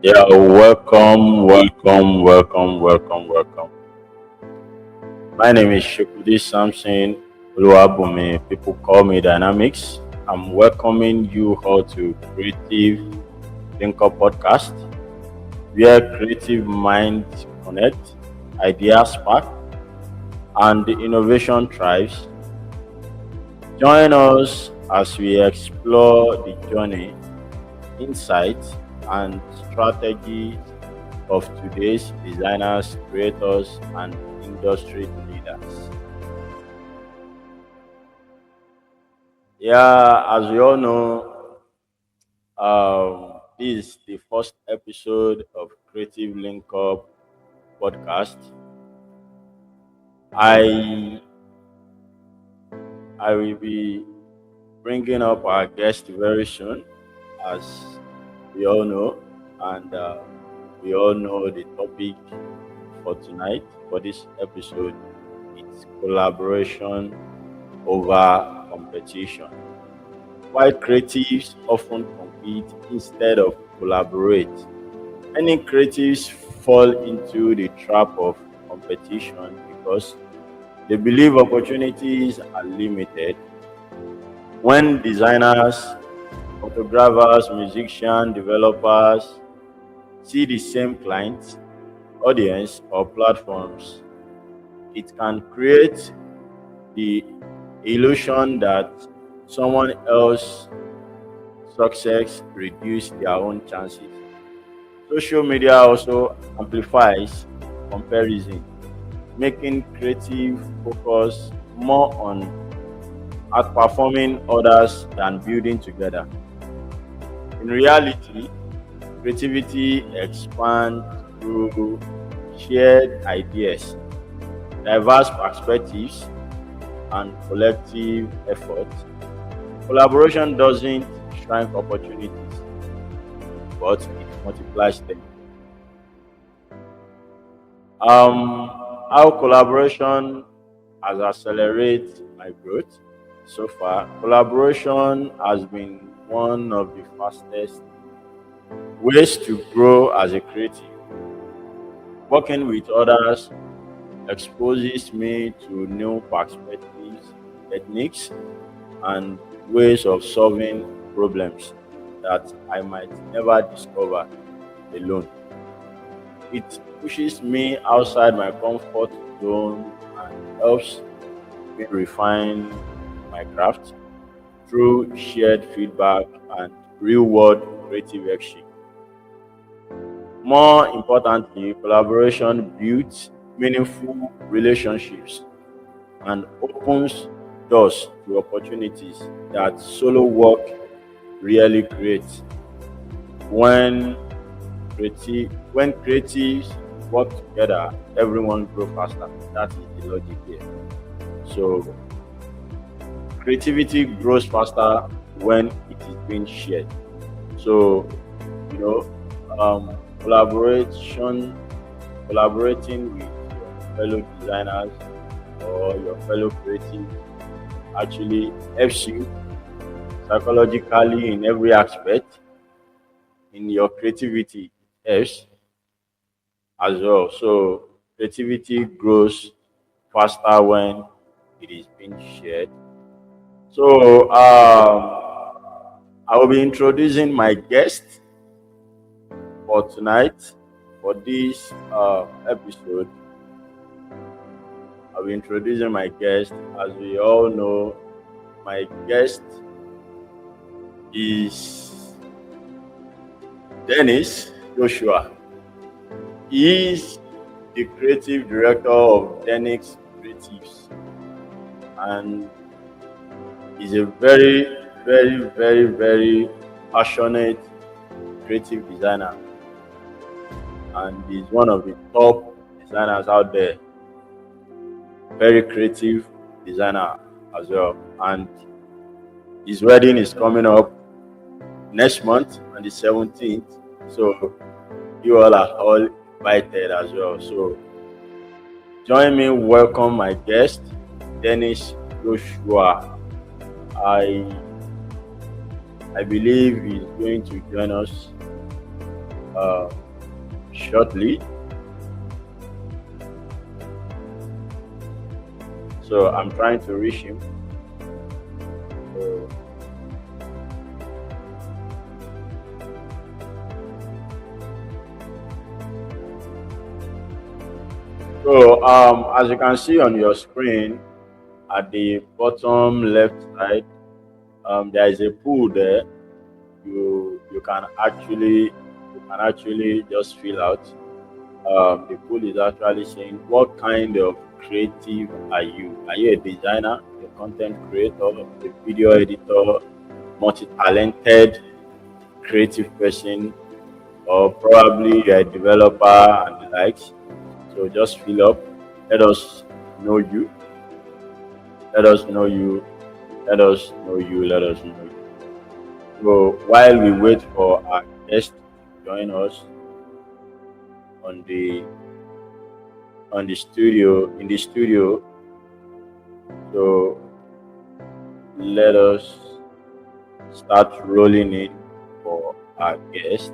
Yeah, welcome, welcome, welcome, welcome, welcome. My name is Shukudi Samson Oluwabumi. People call me Dynamics. I'm welcoming you all to Creative Linkup podcast, where creative minds connect, ideas spark, and the innovation thrives. Join us as we explore the journey, insights, and strategies of today's designers, creators, and industry leaders. Yeah, as we all know, this is the first episode of Creative Linkup podcast. I I will be bringing up our guest very soon, as we all know, and we all know the topic for tonight for this episode. It's collaboration over competition. While creatives often compete instead of collaborate, many creatives fall into the trap of competition because they believe opportunities are limited. When designers, photographers, musicians, developers see the same clients, audience, or platforms, it can create the illusion that someone else success reduce their own chances. Social media also amplifies comparison, making creative focus more on outperforming others than building together. In reality, creativity expands through shared ideas, diverse perspectives, and collective effort. Collaboration doesn't shrink opportunities, but it multiplies them. How collaboration has accelerated my growth so far. Collaboration has been one of the fastest ways to grow as a creative. Working with others exposes me to new perspectives, techniques, and ways of solving problems that I might never discover alone. It pushes me outside my comfort zone and helps me refine my craft through shared feedback and real world creative exchange. More importantly, collaboration builds meaningful relationships and opens doors to opportunities that solo work rarely creates. When when creatives work together, everyone grows faster. That is the logic here. So creativity grows faster when it is being shared. So you know, collaboration, collaborating with your fellow designers or your fellow creatives actually helps you psychologically in every aspect in your creativity helps as well. So creativity grows faster when it is being shared. So I will be introducing my guest for tonight. For this episode, I'll be introducing my guest. As we all know, my guest is Dennis Joshua. He is the creative director of Dennis Creatives, and he's a very, very, very, very passionate creative designer, and he's one of the top designers out there. Very creative designer as well, and his wedding is coming up next month on the 17th. So you all are all invited as well. So join me, welcome my guest, Dennis Joshua. I I believe he's going to join us uh, shortly. So I'm trying to reach him. So, as you can see on your screen, at the bottom left side, there is a pool there. You can actually just fill out. The pool is actually saying what kind of creative are you? Are you a designer, a content creator, a video editor, multi-talented creative person, or probably you're a developer and the likes? So just fill up. Let us know you. Let us know you. Let us know you. Let us know you. So while we wait for our guest to join us on the studio in the studio, so let us start rolling in for our guest.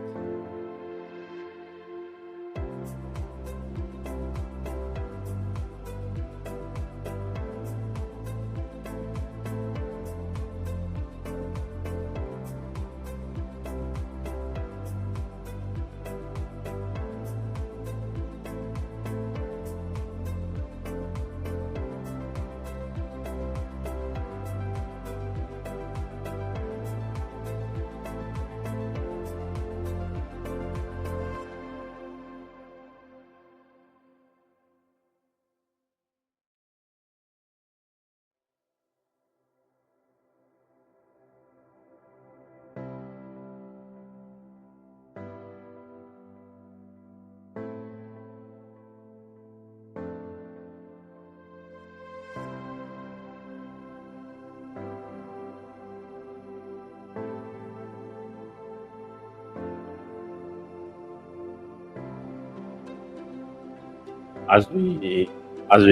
As we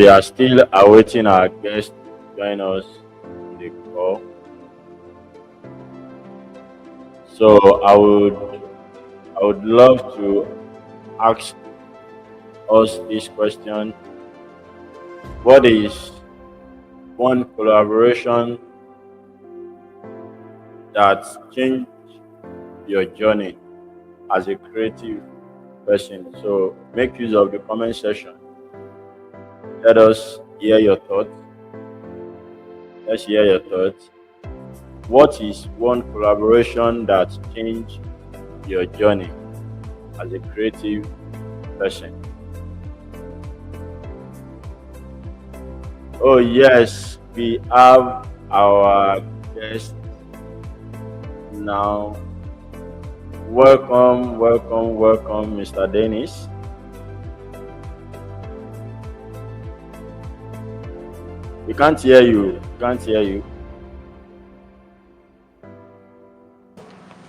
are still awaiting our guest to join us on the call, so I would love to ask us this question: what is one collaboration that changed your journey as a creative person? So make use of the comment section. Let us hear your thoughts. Let's hear your thoughts. What is one collaboration that changed your journey as a creative person? Oh yes, we have our guest now. Welcome, welcome, welcome, Mr. Dennis. We can't hear you. Can't hear you.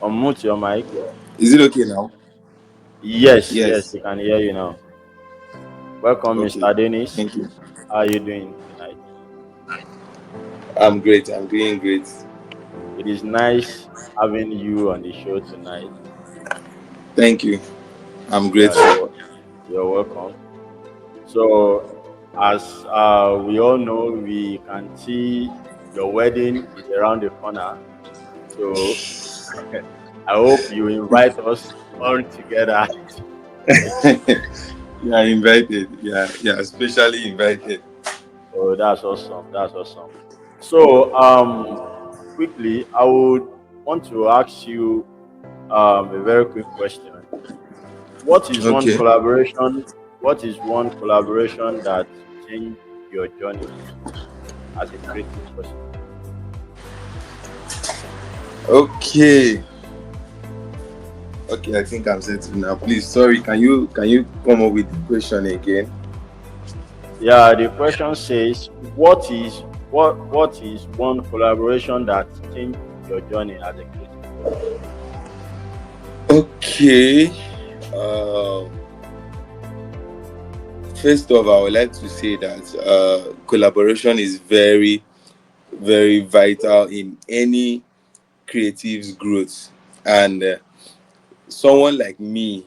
Unmute your mic. Is it okay now? Yes, yes, Yes. we can hear you now. Welcome, Okay. Mr. Dennis. Thank you. How are you doing tonight? I'm great. I'm doing great. It is nice having you on the show tonight. Thank you. I'm Yeah, grateful. you're welcome. So, as we all know, we can see your wedding is around the corner. So, I hope you invite us all together. You are invited. Yeah, especially invited. Oh, that's awesome. That's awesome. So, quickly, I would want to ask you a very quick question. What is one Okay. collaboration? What is one collaboration that changed your journey as a creative person? Okay. Okay, I think I'm set now. Please, sorry, can you come up with the question again? Yeah, the question says, what is one collaboration that changed your journey as a creative person? Okay. Uh, First of all, I would like to say that collaboration is very, vital in any creative's growth, and someone like me,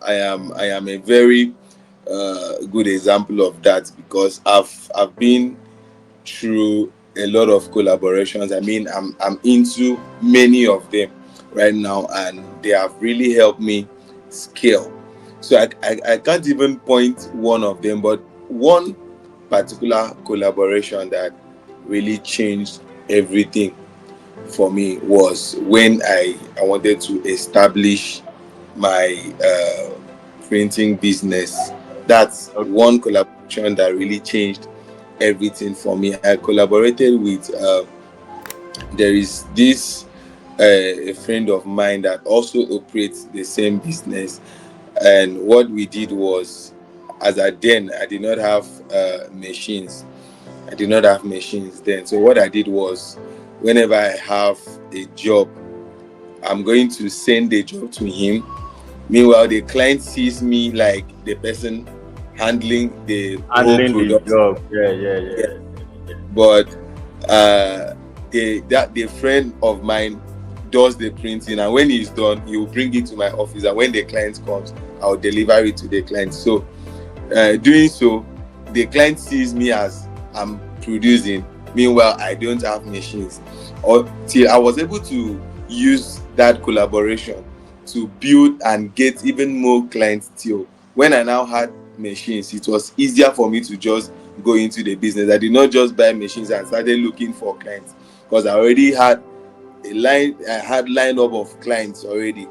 I am a very good example of that, because I've been through a lot of collaborations. I mean, I'm into many of them right now, and they have really helped me scale. So I can't even point one of them, but one particular collaboration that really changed everything for me was when I wanted to establish my printing business. That's Okay. one collaboration that really changed everything for me. I collaborated with there is this a friend of mine that also operates the same business, and what we did was, as I then I did not have machines. I did not have machines then. So what I did was, whenever I have a job, I'm going to send the job to him. Meanwhile, the client sees me like the person handling the whole Handling the product. job. Yeah, yeah, Yeah. yeah, yeah. But the friend of mine does the printing, and when he's done, he will bring it to my office. And when the client comes, I'll deliver it to the client. So doing so, the client sees me as I'm producing. Meanwhile, I don't have machines. Or till I was able to use that collaboration to build and get even more clients. Till when I now had machines, it was easier for me to just go into the business. I did not just buy machines and started looking for clients, because I already had a line. I had lineup of clients already,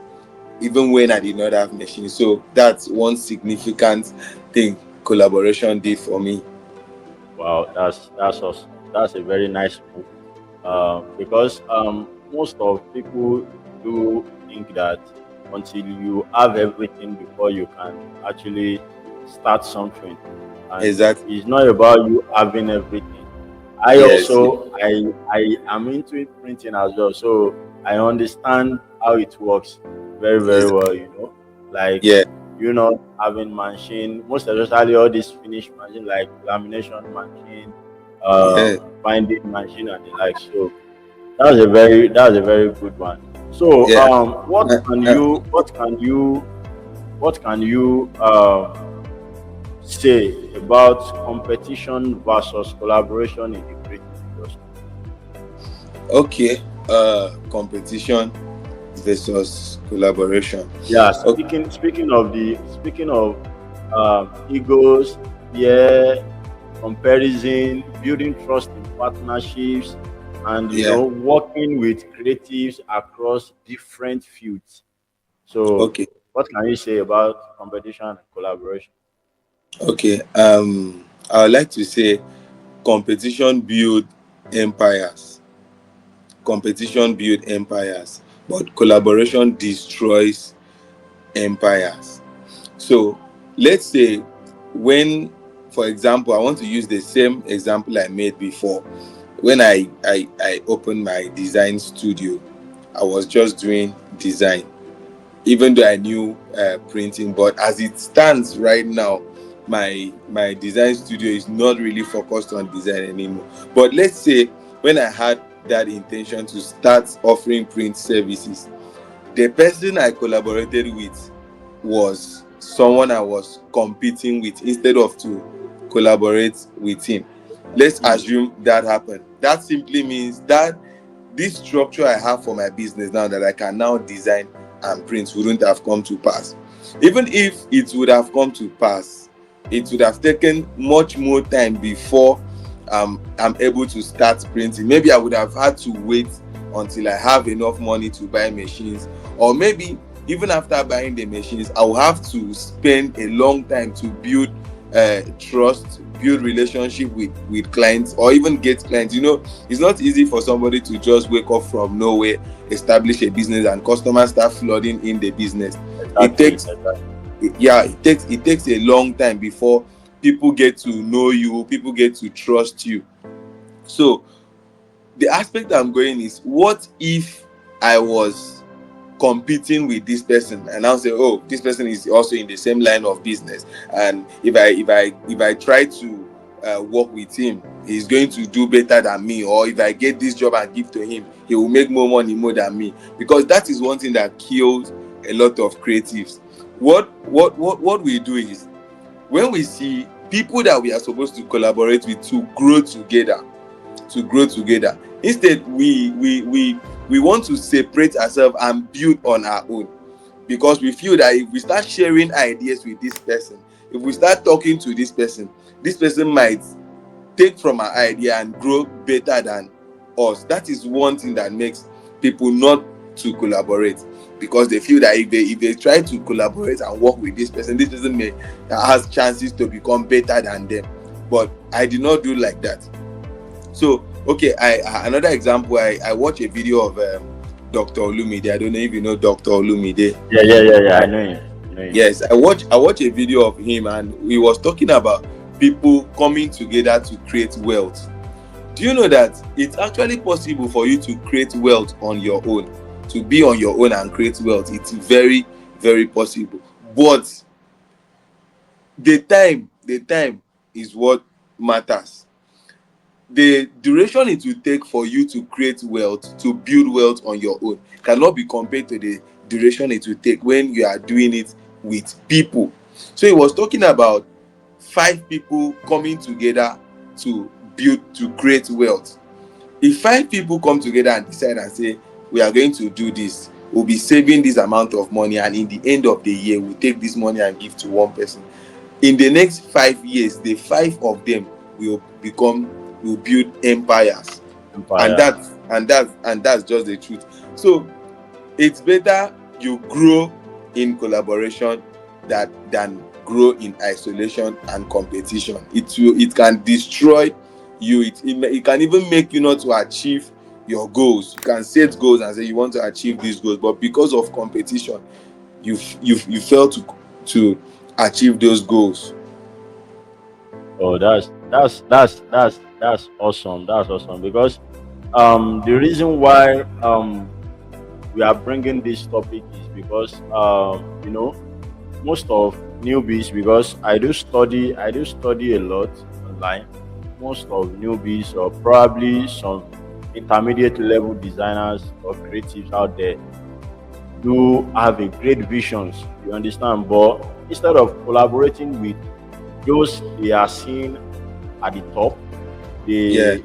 even when I did not have machines. So that's one significant thing collaboration did for me. Wow, that's awesome. That's a very nice move. Because most of people do think that until you have everything before you can actually start something, and Exactly. it's not about you having everything. I Yes. also I am into printing as well, so I understand how it works very very Exactly. well. Like Yeah. having machine, most especially all these finished machine like lamination machine, Yeah. binding machine and the like. So that's a very good one. So Yeah. what Uh, can uh, you say about competition versus collaboration in the creative industry? okay. Competition versus collaboration. Yeah, Okay. speaking of egos, yeah, comparison, building trust in partnerships, and Yeah. working with creatives across different fields. So, Okay. what can you say about competition and collaboration? Okay. I would like to say competition build empires. Competition build empires, but collaboration destroys empires. So let's say, when, for example, I want to use the same example I made before. When I opened my design studio, I was just doing design, even though I knew printing. But as it stands right now, my design studio is not really focused on design anymore. But let's say, when I had that intention to start offering print services, the person I collaborated with was someone I was competing with instead of to collaborate with him. Let's Hmm. assume that happened. That simply means that this structure I have for my business now, that I can now design and print, wouldn't have come to pass. Even if it would have come to pass, it would have taken much more time before I'm able to start printing. Maybe I would have had to wait until I have enough money to buy machines, or maybe even after buying the machines, I will have to spend a long time to build trust, build relationship with clients, or even get clients. It's not easy for somebody to just wake up from nowhere, establish a business, and customers start flooding in the business. It Exactly, takes exactly. Yeah, it takes a long time before people get to know you, people get to trust you. So the aspect I'm going is, what if I was competing with this person, and I'll say, oh, this person is also in the same line of business, and if I try to work with him, he's going to do better than me, or if I get this job and give to him, he will make more money more than me. Because that is one thing that kills a lot of creatives. What we do is, when we see people that we are supposed to collaborate with to grow together, instead we want to separate ourselves and build on our own, because we feel that if we start sharing ideas with this person, if we start talking to this person might take from our idea and grow better than us. That is one thing that makes people not to collaborate, because they feel that if they try to collaborate and work with this person may has chances to become better than them. But I did not do like that. So okay, another example, I watched a video of Dr. Olumide. I don't know if you know Dr. Olumide. Yeah, yeah, yeah, yeah. I know him. I know him. Yes, I watched a video of him, and he was talking about people coming together to create wealth. Do you know that it's actually possible for you to create wealth on your own, to be on your own and create wealth? It's very, very possible. But the time is what matters. The duration it will take for you to create wealth, to build wealth on your own, cannot be compared to the duration it will take when you are doing it with people. So he was talking about 5 people coming together to create wealth. If 5 people come together and decide and say, we are going to do this, we'll be saving this amount of money, and in the end of the year we'll take this money and give to one person, in the next 5 years the 5 of them will build empires. and Empire. that and that's just the truth. So it's better you grow in collaboration than grow in isolation and competition. It can destroy you. It can even make you not to achieve your goals. You can set goals and say you want to achieve these goals, but because of competition you fail to achieve those goals. Oh, that's awesome. That's awesome because the reason why we are bringing this topic is because most of newbies, because I do study a lot online. Most of newbies, or probably some intermediate level designers or creatives out there, do have a great visions, you understand, but instead of collaborating with those they are seeing at the top, Yeah,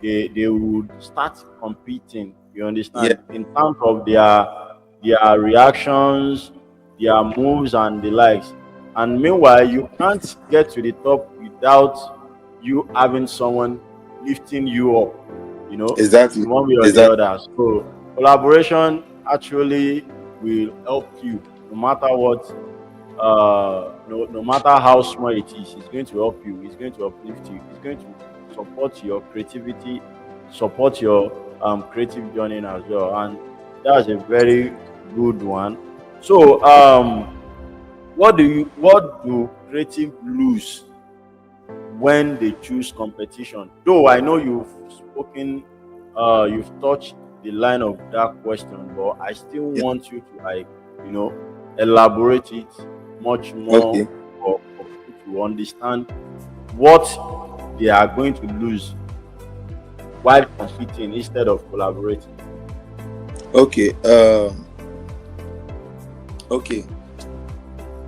they would start competing, you yeah, understand, in terms of their reactions, their moves and the likes. And meanwhile, you can't get to the top without you having someone lifting you up, exactly, in one way or the exactly, other. So collaboration actually will help you no matter what, no matter how small it is. It's going to help you, it's going to uplift you, it's going to support your creativity, support your creative journey as well. And that's a very good one. So what do creative lose when they choose competition? Though I know you've touched the line of that question, but I still yeah, want you to, like, you know, elaborate it much more okay, for people to understand what they are going to lose while competing instead of collaborating. okay, okay.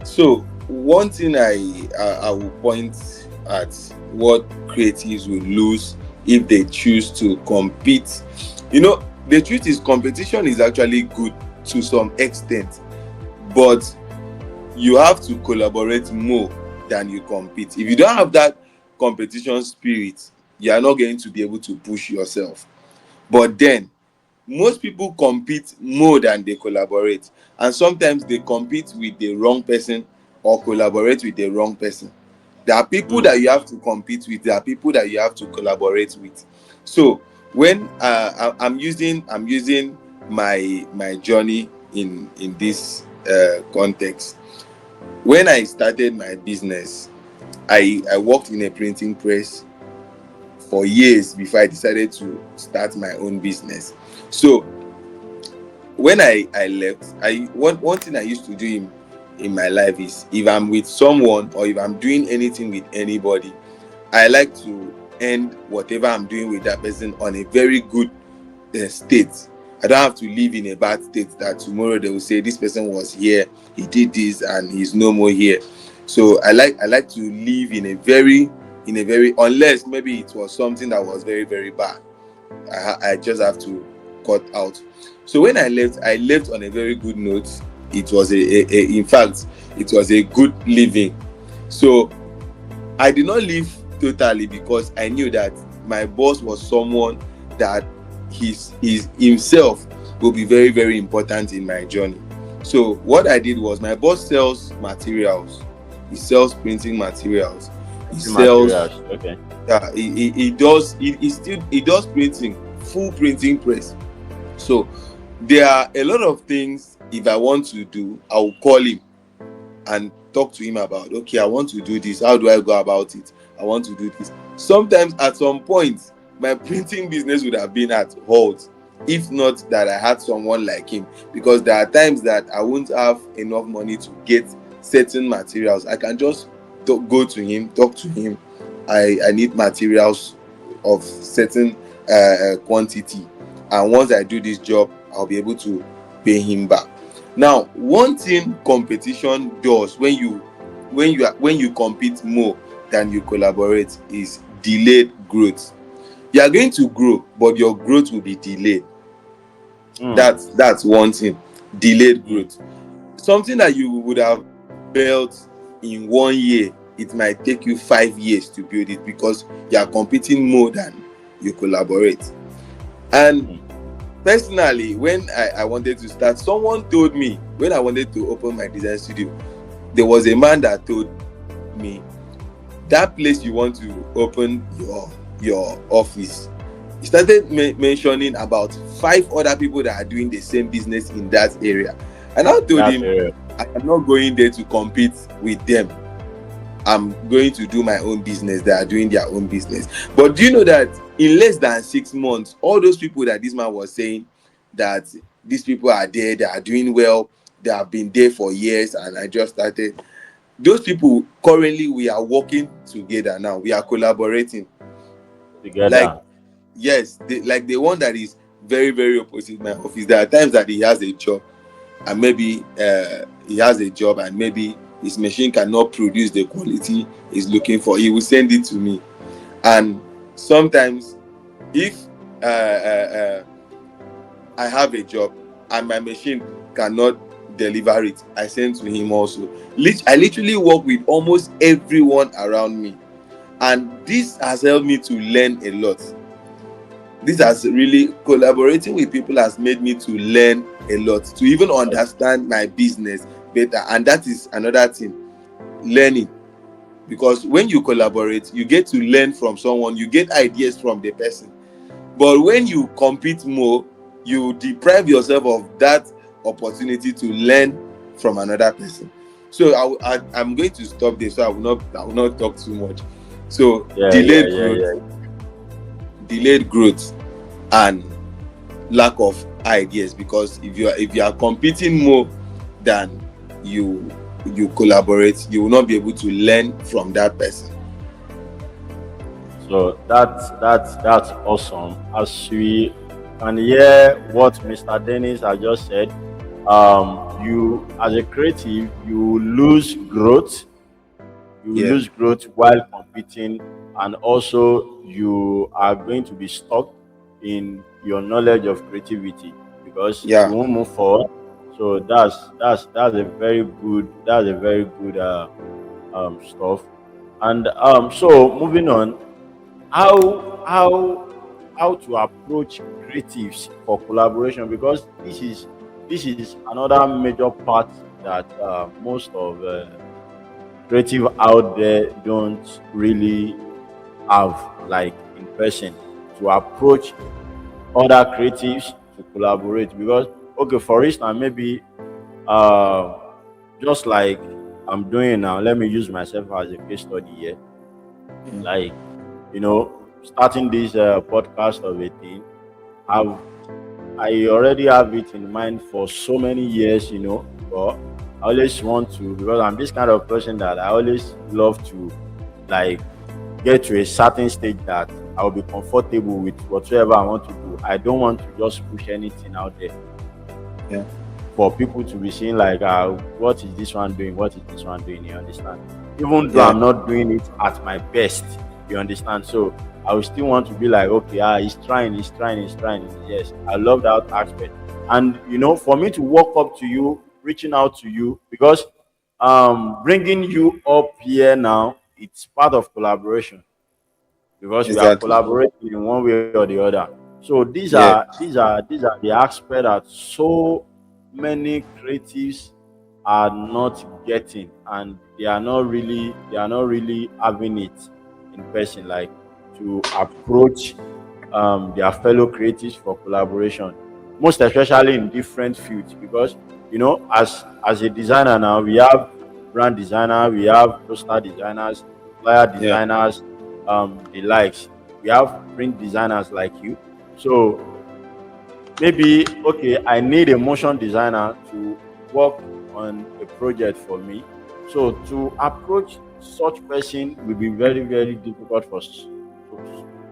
So one thing I will point at, what creatives will lose if they choose to compete. The truth is competition is actually good to some extent, but you have to collaborate more than you compete. If you don't have that competition spirit, you are not going to be able to push yourself. But then most people compete more than they collaborate, and sometimes they compete with the wrong person or collaborate with the wrong person. There are people Mm. that you have to compete with, there are people that you have to collaborate with. So when I'm using my journey in this context. When I started my business, I worked in a printing press for years before I decided to start my own business. So when I left, one thing I used to do in my life is, if I'm with someone or if I'm doing anything with anybody, I like to end whatever I'm doing with that person on a very good state. I don't have to live in a bad state that tomorrow they will say this person was here, he did this, and he's no more here. So I like to live in a very unless maybe it was something that was very very bad. I just have to cut out. So when I left on a very good note. It was in fact, it was a good living. So I did not leave totally because I knew that my boss was someone that his himself will be very very important in my journey. So what I did was, my boss sells materials. He sells printing materials. He Printing sells, materials. Okay. yeah, he does printing, full printing press. So there are a lot of things. If I want to do, I will call him and talk to him about, okay, I want to do this, how do I go about it, I want to do this. Sometimes at some point my printing business would have been at halt if not that I had someone like him, because there are times that I won't have enough money to get certain materials. I can just go to him, talk to him. I need materials of certain quantity, and once I do this job I'll be able to pay him back. Now, one thing competition does when you compete more than you collaborate is delayed growth. You are going to grow, but your growth will be delayed. Mm, That's one thing. Delayed mm, growth. Something that you would have built in 1 year, it might take you 5 years to build it because you are competing more than you collaborate. And mm, personally, when I wanted to start, someone told me, when I wanted to open my design studio, there was a man that told me, that place you want to open your office, he started mentioning about 5 other people that are doing the same business in that area. And I told that's him, real. I am not going there to compete with them. I'm going to do my own business. They are doing their own business. But do you know that in less than 6 months, all those people that this man was saying that these people are there, they are doing well, they have been there for years, and I just started. Those people currently, we are working together now. We are collaborating. Like, Together. yes, like the one that is very very opposite my office. There are times that he has a job, and maybe his machine cannot produce the quality he's looking for. He will send it to me. And sometimes, if uh, uh, uh, I have a job and my machine cannot deliver it, I send to him also. I literally work with almost everyone around me, and this has helped me to learn a lot. This has really, collaborating with people has made me to learn a lot, to even understand my business better. And that is another thing, learning. Because when you collaborate, you get to learn from someone, you get ideas from the person. But when you compete more, you deprive yourself of that opportunity to learn from another person. So I'm going to stop there, so I will not talk too much. So Yeah, yeah, delayed yeah, growth, yeah. and lack of ideas. Because if you are competing more than you you collaborate, you will not be able to learn from that person. So that's awesome. As we can hear what Mr. Dennis has just said, you as a creative, you lose growth. You Yeah, lose growth while competing, and also you are going to be stuck in your knowledge of creativity because you yeah, won't move forward. So that's a very good stuff. And so moving on, how how how to approach creatives for collaboration, because this is another major part that most of creative out there don't really have, like, in person, to approach other creatives to collaborate. Because, okay, for instance, maybe uh just like I'm doing now, let me use myself as a case study here. Like, starting this podcast of a thing, I've I already have it in mind for so many years, but I always want to, because I'm this kind of person that I always love to, like, get to a certain stage that I'll be comfortable with whatever I want to do. I don't want to just push anything out there Yeah. for people to be seeing like, what is this one doing? What is this one doing? You understand? Even though Yeah. I'm not doing it at my best, you understand? So I will still want to be like, okay, he's trying, he's trying, he's trying. Yes, I love that aspect. And for me to walk up to you, reaching out to you, because bringing you up here now, it's part of collaboration, because we are Exactly. collaborating in one way or the other. So these Yeah. are these are the aspects that so many creatives are not getting, and they are not really having it in person, like to approach their fellow creatives for collaboration, most especially in different fields. Because as a designer now, we have brand designer, we have poster designers, flyer Yeah. designers, the likes. We have print designers like you. So maybe, okay, I need a motion designer to work on a project for me. So to approach such person will be very, very difficult for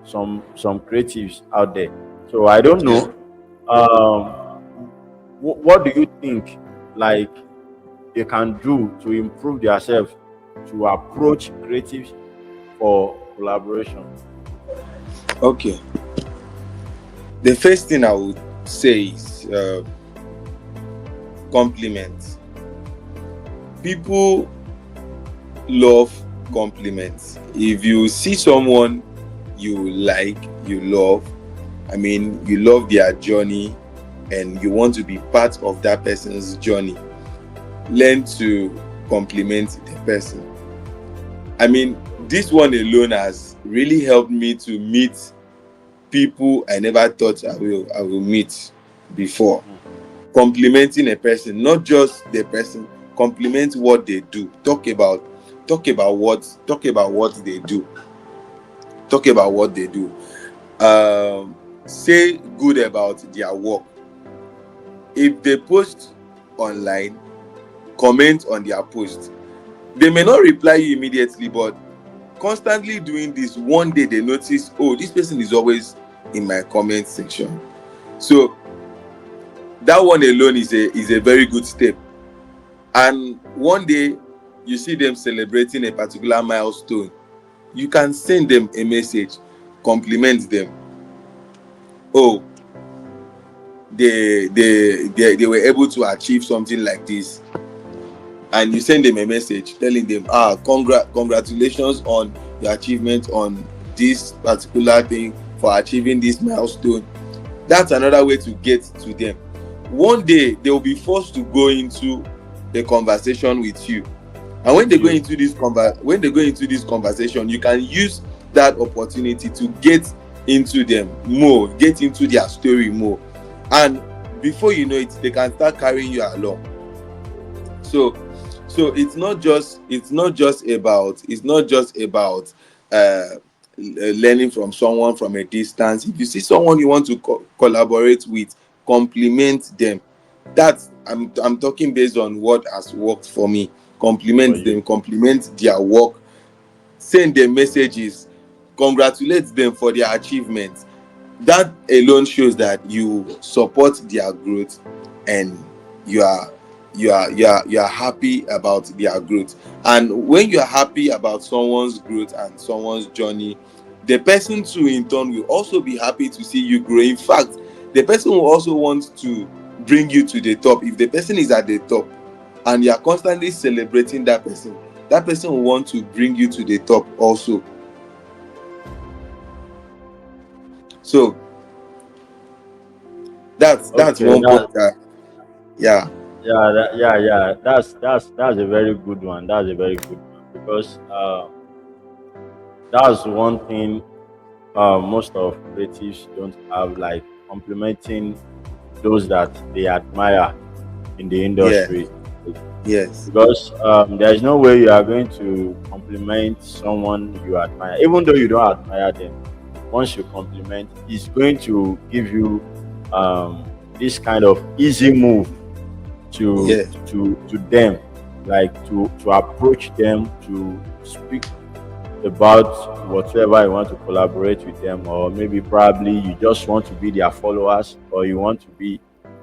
some creatives out there. So I don't Yeah. know. Um, what do you think, like, they can do to improve themselves to approach creatives for collaboration? Okay. The first thing I would say is compliments. People love compliments. If you see someone you like, you love, you love their journey and you want to be part of that person's journey, learn to compliment the person. This one alone has really helped me to meet people I never thought I will meet before. Mm. Complimenting a person, not just the person, compliment what they do. Talk about what they do. Talk about what they do. Say good about their work. If they post online, comment on their post. They may not reply you immediately, but constantly doing this, one day they notice, oh, this person is always in my comment section. So that one alone is a very good step. And one day you see them celebrating a particular milestone, you can send them a message, compliment them. Oh, they were able to achieve something like this, and you send them a message telling them, congratulations on your achievement on this particular thing, for achieving this milestone. That's another way to get to them. One day they will be forced to go into a conversation with you, and when With they go you. into this conversation, you can use that opportunity to get into them more, get into their story more, and before you know it, they can start carrying you along. So it's not just about learning from someone from a distance. If you see someone you want to collaborate with, compliment them. That's I'm talking based on what has worked for me. For Compliment you. them, compliment their work, send them messages, congratulate them for their achievements. That alone shows that you support their growth, and you are you are happy about their growth. And when you are happy about someone's growth and someone's journey, the person too in turn will also be happy to see you grow. In fact, the person will also want to bring you to the top. If the person is at the top and you are constantly celebrating that person will want to bring you to the top also. So that's Okay, one point that, yeah. yeah. That's a very good one. That's a very good one, because that's one thing most of creatives don't have, like complimenting those that they admire in the Yeah. industry. Yes. Because there is no way you are going to compliment someone you admire, even though you don't admire them. Once you compliment, it's going to give you this kind of easy move to Yeah. to them, like to approach them, to speak about whatever you want to collaborate with them, or maybe probably you just want to be their followers or you want to be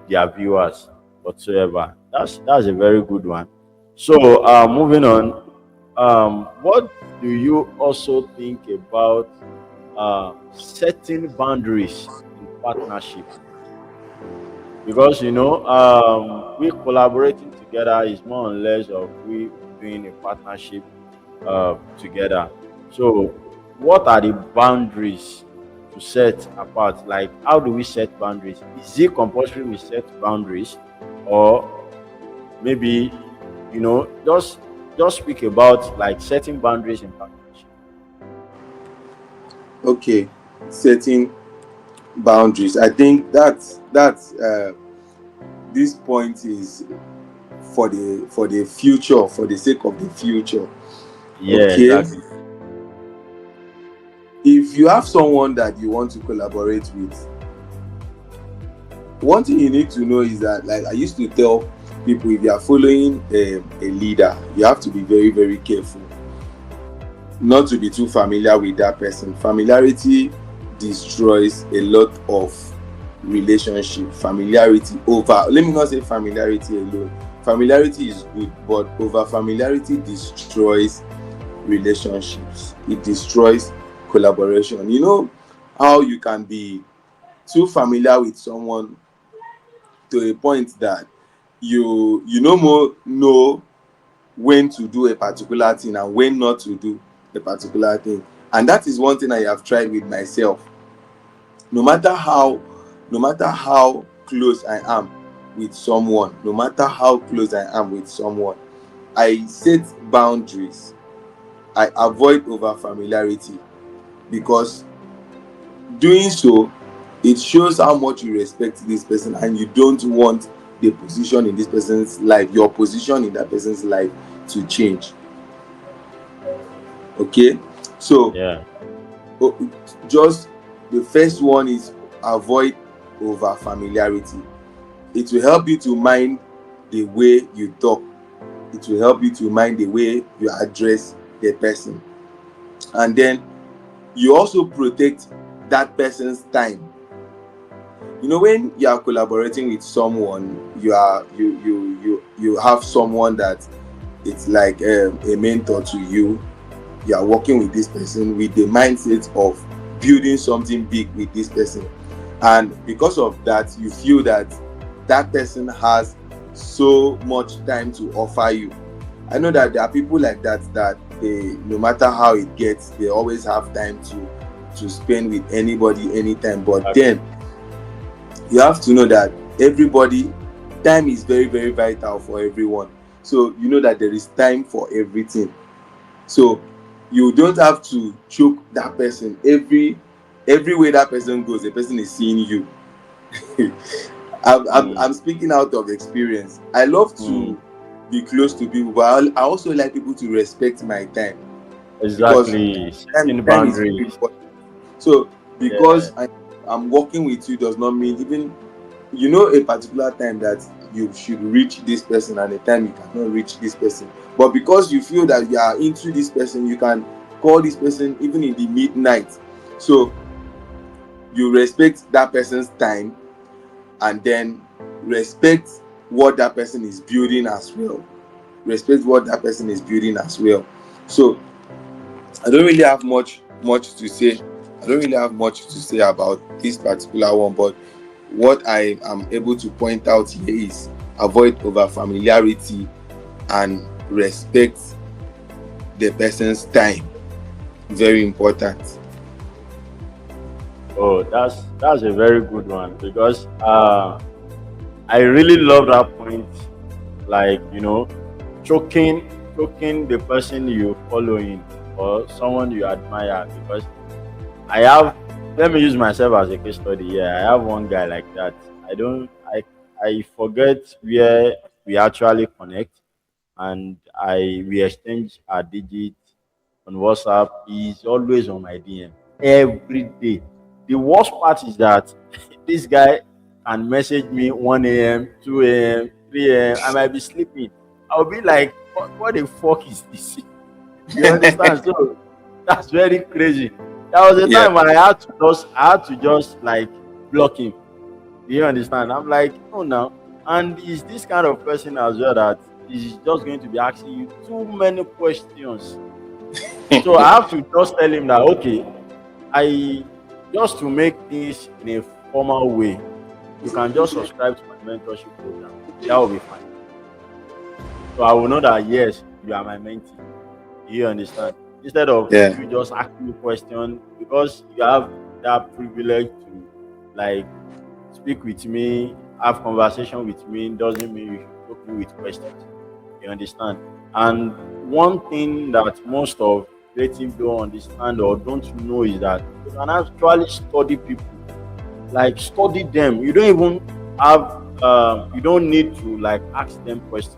their viewers whatsoever. That's a very good one. So moving on, what do you also think about setting boundaries in partnership? Because we collaborating together is more or less of we doing a partnership together. So what are the boundaries to set apart? Like, how do we set boundaries? Is it compulsory we set boundaries, or maybe just speak about like setting boundaries in partnership? Okay, setting boundaries. I think that's this point is for the future, for the sake of the future. Yeah, Okay, exactly. if you have someone that you want to collaborate with, one thing you need to know is that, like I used to tell people, if you are following a leader, you have to be very very careful not to be too familiar with that person. Familiarity destroys a lot of relationship. Familiarity over, let me not say familiarity alone. Familiarity is good, but over familiarity destroys relationships. It destroys collaboration. You know how you can be too familiar with someone to a point that you no more know when to do a particular thing and when not to do a particular thing. And that is one thing I have tried with myself. No matter how, no matter how close I am with someone, no matter how close I am with someone, I set boundaries. I avoid over familiarity, because doing so, it shows how much you respect this person and you don't want the position in this person's life, your position in that person's life, to change. Okay, so Yeah. oh, just the first one is avoid over familiarity. It will help you to mind the way you talk. It will help you to mind the way you address the person. And then you also protect that person's time. You know, when you are collaborating with someone, you have someone that it's like a mentor to you. You are working with this person with the mindset of building something big with this person, and because of that you feel that that person has so much time to offer you. I know that there are people like that, that they, no matter how it gets, they always have time to spend with anybody anytime. But Exactly. then you have to know that everybody, time is very very vital for everyone. So you know that there is time for everything. So you don't have to choke that person every way that person goes, the person is seeing you. Mm, I'm speaking out of experience. I love mm, to be close to people, but I also like people to respect my time, because exactly. time, Setting time is very boundaries. important. So Yeah. because I'm working with you does not mean, even you know, a particular time that you should reach this person and a time you cannot reach this person, but because you feel that you are into this person, you can call this person even in the midnight. So you respect that person's time, and then respect what that person is building as well. Respect what that person is building as well. So I don't really have much to say. I don't really have much to say about this particular one, but what I am able to point out here is avoid over familiarity and respect the person's time. Very important. Oh, that's a very good one, because I really love that point. Like, choking the person you following or someone you admire. Because I have, let me use myself as a case study. Yeah, I have one guy like that. I don't I forget where we actually connect, and I we exchange our digits on WhatsApp. He's always on my DM every day. The worst part is that this guy can message me 1 a.m., 2 a.m., 3 a.m. I might be sleeping. I'll be like, what the fuck is this? You understand? So That's very crazy. There was a Yeah. time I had to just like block him. Do you understand? I'm like, no, now. And he's this kind of person as well that is just going to be asking you too many questions. So I have to just tell him that okay, I just to make things in a formal way, you can just subscribe to my mentorship program. That will be fine. So I will know that yes, you are my mentee. Do you understand? Instead of Yeah. you just asking me question because you have that privilege to like speak with me, have conversation with me, doesn't mean you should choke me with questions. You understand? And one thing that most of creative don't understand or don't know is that you can actually study people, like study them. You don't even have, you don't need to like ask them questions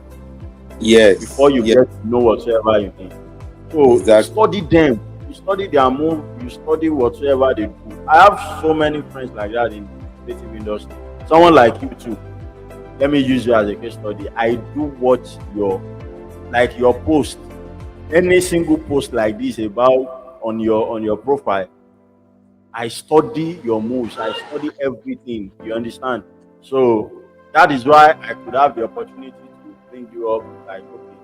before Yes. you Yeah. get to know whatsoever you need. So you Exactly. study them, you study their move, you study whatsoever they do. I have so many friends like that in creative industry. Someone like you too. Let me use you as a case study. I do watch your post, any single post like this about on your profile. I study your moves. I study everything. You understand? So that is why I could have the opportunity to bring you up. Like, okay,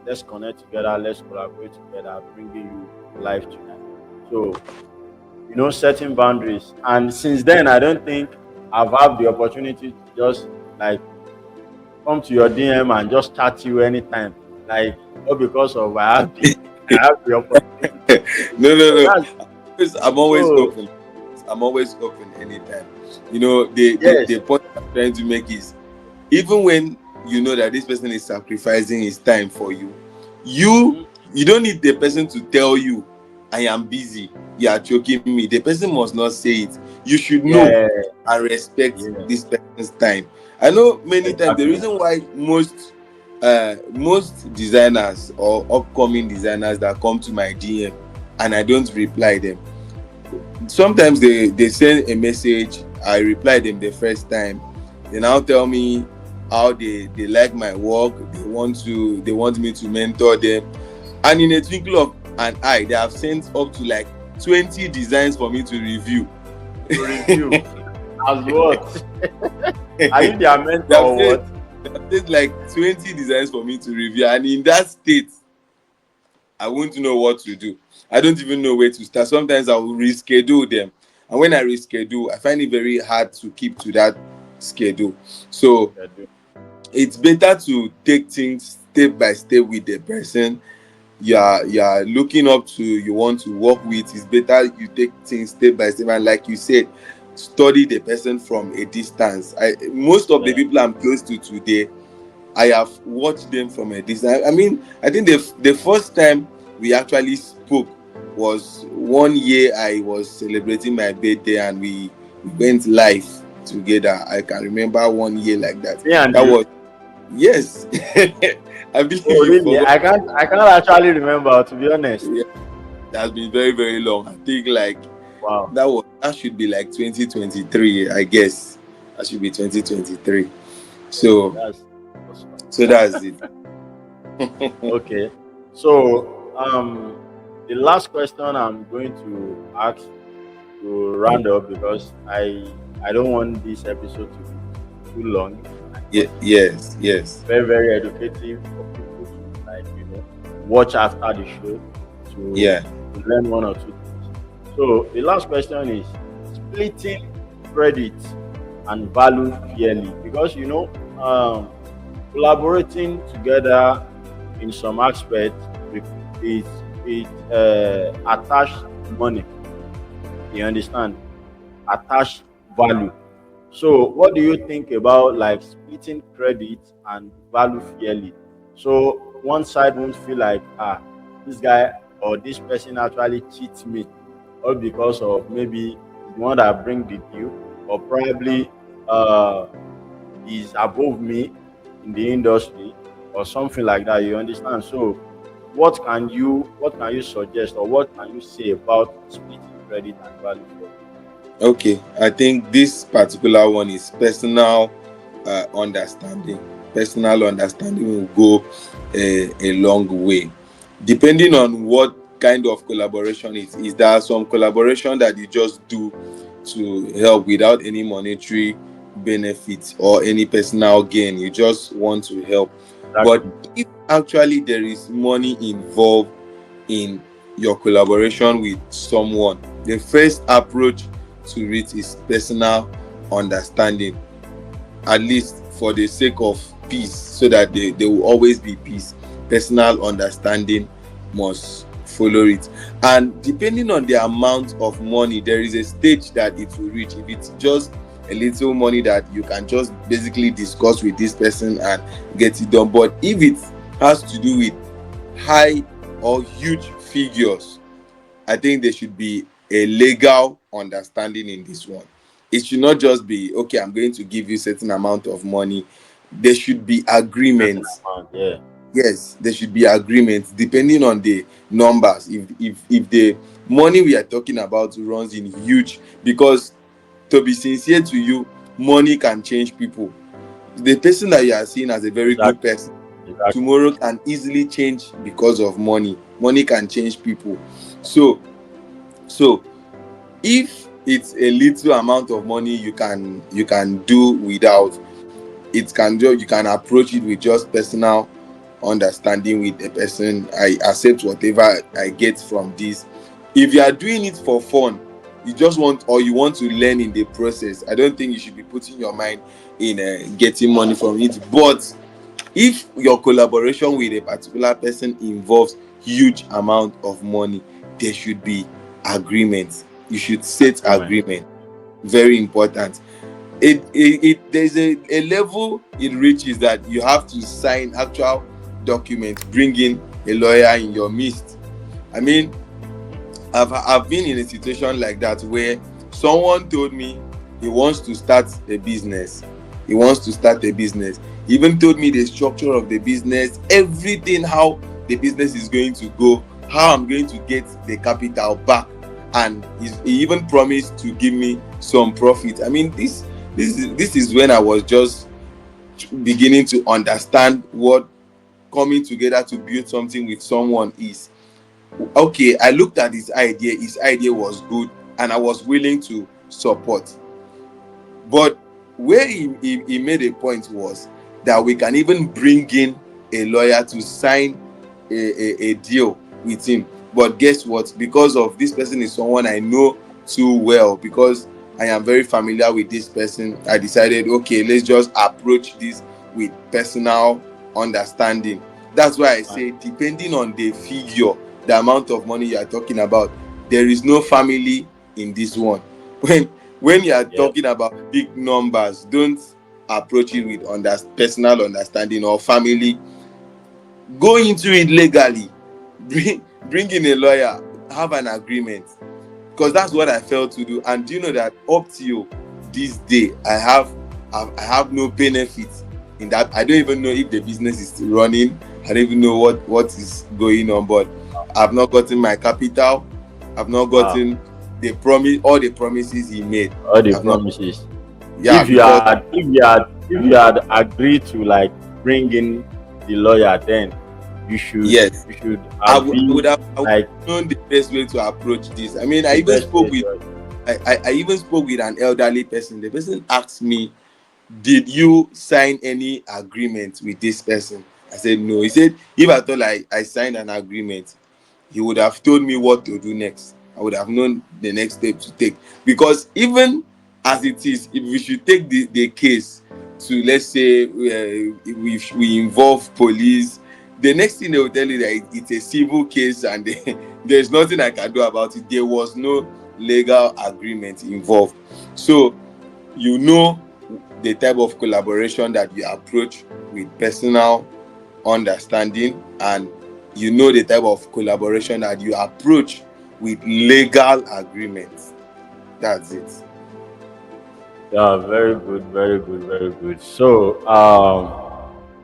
let's connect together. Let's collaborate together. Bringing you to life tonight. So setting boundaries. And since then, I don't think I've had the opportunity to just like come to your DM and just chat you anytime. Like, not because of I have the opportunity. No, no, So no. that's I'm always so open. I'm always open anytime. The yes. point I'm trying to make is, even when you know that this person is sacrificing his time for you, you Mhm. you don't need the person to tell you, I am busy, you are choking me. The person must not say it. You should know Yeah, and respect yeah, this person's time. I know many times the exactly. reason why most designers or upcoming designers that come to my DM and I don't reply them, sometimes they send a message, I reply them the first time, they now tell me how they like my work, they want me to mentor them, and in a twinkle of an eye they have sent up to like 20 designs for me to review. To review as what? Are they you their mentor have or sent what? they have sent like 20 designs for me to review, and in that state I won't know what to do. I don't even know where to start. Sometimes I will reschedule them. And when I reschedule, I find it very hard to keep to that schedule. So They do. it's better to take things step by step with the person you are looking up to, you want to work with. It's better you take things step by step. And like you said, study the person from a distance. Most of the Yeah, people I'm close to today, I have watched them from a distance. I mean, I think the first time we actually spoke was one year I was celebrating my birthday and we went live together. I can remember one year like that. me and That you. was, yes. I believe Oh you really? forgot. I can't actually remember, to be honest. Yeah, that has been very, very long. I think like Wow. that should be like 2023, I guess. That should be 2023. So That's awesome. that's it. Okay. So the last question I'm going to ask to round up, because I don't want this episode to be too long. I Yeah, want it to be yes, yes. very, very educative for people to like, watch after the show Yeah. to learn one or two things. So the last question is splitting credit and value fairly, because collaborating together in some aspects with it attached money. You understand? Attached value. So, what do you think about like splitting credit and value fairly? So one side won't feel like this guy or this person actually cheats me, all because of maybe the one that bring the deal, or probably uh is above me in the industry or something like that. You understand? So what can you suggest, or what can you say about splitting credit and value fairly? Okay. I think this particular one is personal understanding. Personal understanding will go a long way, depending on what kind of collaboration is there are some collaboration that you just do to help without any monetary benefits or any personal gain. You just want to help. But Exactly. if actually there is money involved in your collaboration with someone, the first approach to it is personal understanding, at least for the sake of peace, so that there will always be peace. Personal understanding must follow it. And depending on the amount of money, there is a stage that it will reach. If it's just a little money that you can just basically discuss with this person and get it done, but if it has to do with high or huge figures, I think there should be a legal understanding in this one. It should not just be, okay, I'm going to give you certain amount of money. There should be Certain agreements. amount, yeah. Yes, there should be agreements depending on the numbers. If the money we are talking about runs in huge, because to be sincere to you, money can change people. The person that you are seeing as a very good Exactly. person Exactly. tomorrow can easily change because of money. Money can change people. So so if it's a little amount of money you can do without, it can just, you can approach it with just personal understanding with the person. I accept whatever I get from this. If you are doing it for fun, you just want, or you want to learn in the process, I don't think you should be putting your mind in getting money from it. But if your collaboration with a particular person involves huge amount of money, there should be agreement. You should set Agreement. agreement. Very important. It there's a level it reaches that you have to sign actual documents, bring in a lawyer in your midst. I mean, I've been in a situation like that where someone told me he wants to start a business. He wants to start a business. He even told me the structure of the business, everything, how the business is going to go, how I'm going to get the capital back, and he even promised to give me some profit. I mean, this is when I was just beginning to understand what coming together to build something with someone is. Okay, I looked at his idea was good, and I was willing to support. But where he made a point was that we can even bring in a lawyer to sign a deal with him. But guess what? Because of this person is someone I know too well, because I am very familiar with this person, I decided, okay, let's just approach this with personal understanding. That's why I say, depending on the figure, the amount of money you are talking about, there is no family in this one. When you are Yeah. talking about big numbers, don't approach it with personal understanding or family. Go into it legally. Bring in a lawyer, have an agreement, because that's what I felt to do. And do you know that up till this day, I have no benefits in that. I don't even know if the business is still running. I don't even know what is going on. But I've not gotten my capital. I've not Wow. gotten the promise, all the promises he made. All the I've not. promises. Yeah, because If you had agreed to like bring in the lawyer, then yes, you should I have would I been would have I would like have known the best way to approach this. I mean, I the even best spoke way with to. I even spoke with an elderly person. The person asked me, did you sign any agreement with this person? I said no. He said, if I thought I signed an agreement, he would have told me what to do next. I would have known the next step to take. Because even as it is, if we should take the case to, let's say, we involve police, the next thing they will tell you that it's a civil case, and there's nothing I can do about it. There was no legal agreement involved. So you know the type of collaboration that you approach with personal understanding, and you know the type of collaboration that you approach with legal agreements. That's it. Yeah, very good, very good, very good. So,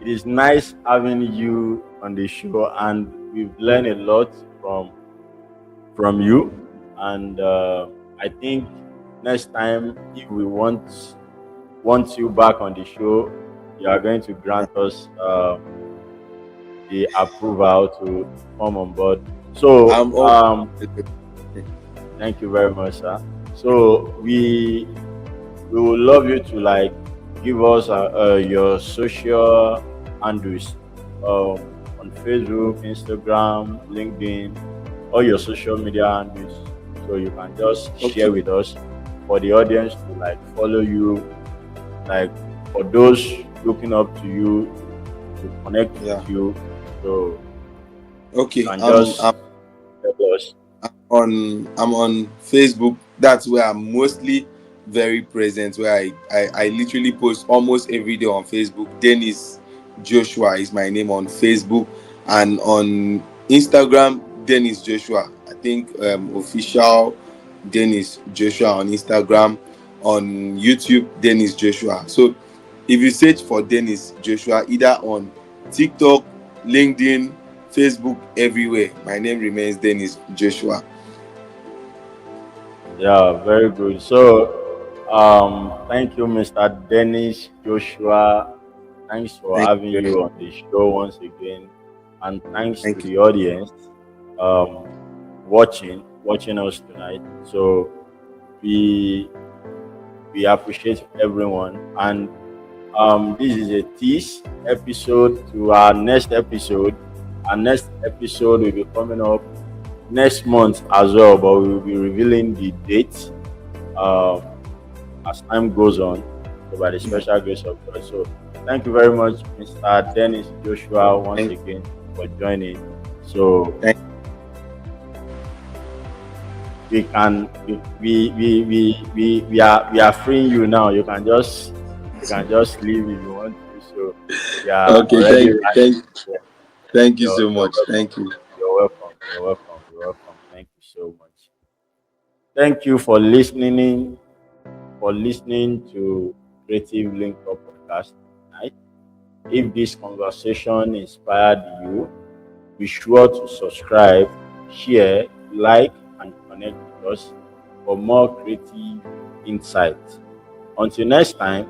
it is nice having you on the show, and we've learned a lot from you. And I think next time, if we want you back on the show, you are going to grant us the approval to come on board. So, I'm all. thank you very much, sir. So we would love you to like give us your social handles on Facebook, Instagram, LinkedIn, all your social media handles, so you can just share Okay. with us for the audience to like follow you, like for those looking up to you to connect Yeah. with you. So you Okay. can just tell us. I'm on Facebook. That's where I'm mostly very present. Where I literally post almost every day on Facebook. Dennis Joshua is my name on Facebook, and on Instagram, Dennis Joshua. I think official Dennis Joshua on Instagram. On YouTube, Dennis Joshua. So if you search for Dennis Joshua either on TikTok, LinkedIn, Facebook, everywhere, my name remains Dennis Joshua. Yeah, very good. So, thank you, Mr. Dennis Joshua. Thanks for Thank having you very you much. on the show once again, and thanks to Thank you. the audience um, watching us tonight. So we appreciate everyone, and this is a tease episode to our next episode. Our next episode will be coming up next month as well, but we will be revealing the date um, as time goes on. So by the Yeah. special grace of God. So thank you very much, Mr. Dennis Joshua, once Thank, again for joining. So thank, we can we are freeing you now. You can just leave if you want to. So we are okay. already right. Yeah, Thank you you're so you're much. welcome. Thank you. You're welcome. You're welcome. You're welcome. Thank you so much. Thank you for listening to Creative Linkup podcast tonight. If this conversation inspired you, be sure to subscribe, share, like, and connect with us for more creative insights. Until next time,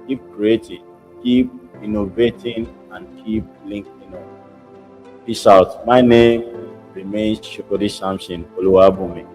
keep creating, keep innovating, and keep linking up. Peace out. My name remains Shokodi Samson Oluwabumi.